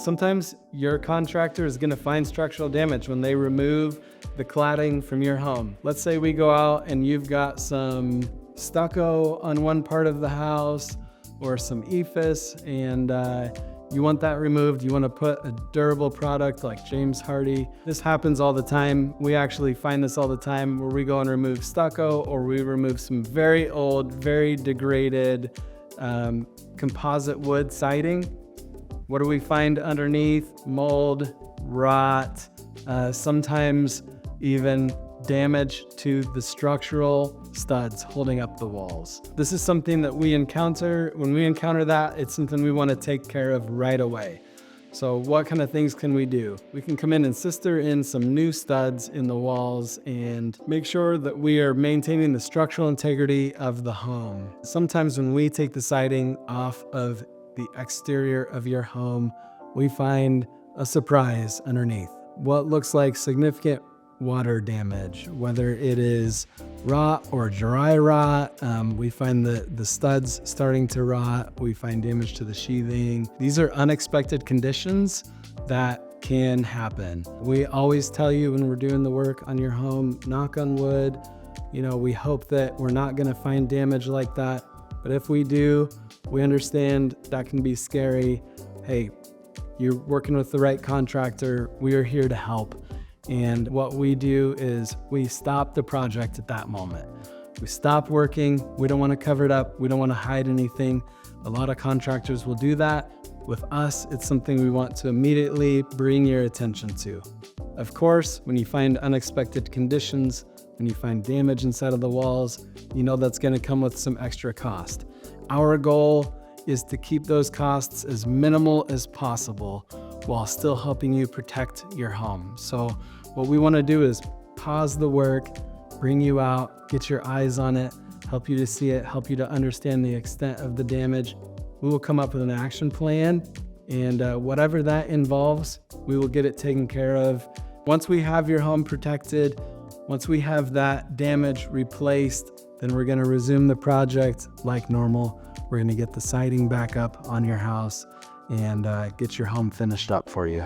Sometimes your contractor is gonna find structural damage when they remove the cladding from your home. Let's say we go out and you've got some stucco on one part of the house or some ephes, and you want that removed. You want to put a durable product like James Hardie. This happens all the time. We actually find this all the time where we go and remove stucco, or we remove some very old, very degraded composite wood siding. What do we find underneath? Mold, rot, sometimes even damage to the structural studs holding up the walls. This is something that we encounter. When we encounter that, it's something we want to take care of right away. So what kind of things can we do? We can come in and sister in some new studs in the walls and make sure that we are maintaining the structural integrity of the home. Sometimes when we take the siding off of the exterior of your home, we find a surprise underneath. What looks like significant water damage, whether it is rot or dry rot. We find the studs starting to rot. We find damage to the sheathing. These are unexpected conditions that can happen. We always tell you when we're doing the work on your home, knock on wood, we hope that we're not gonna find damage like that. But if we do, we understand that can be scary. Hey, you're working with the right contractor. We are here to help. And what we do is we stop the project at that moment. We stop working. We don't want to cover it up. We don't want to hide anything. A lot of contractors will do that. With us, it's something we want to immediately bring your attention to. Of course, when you find unexpected conditions, when you find damage inside of the walls, that's going to come with some extra cost. Our goal is to keep those costs as minimal as possible while still helping you protect your home. So what we want to do is pause the work, bring you out, get your eyes on it, help you to see it, help you to understand the extent of the damage. We will come up with an action plan, and whatever that involves, we will get it taken care of. Once we have your home protected, once we have that damage replaced, then we're going to resume the project like normal. We're going to get the siding back up on your house and get your home finished up for you.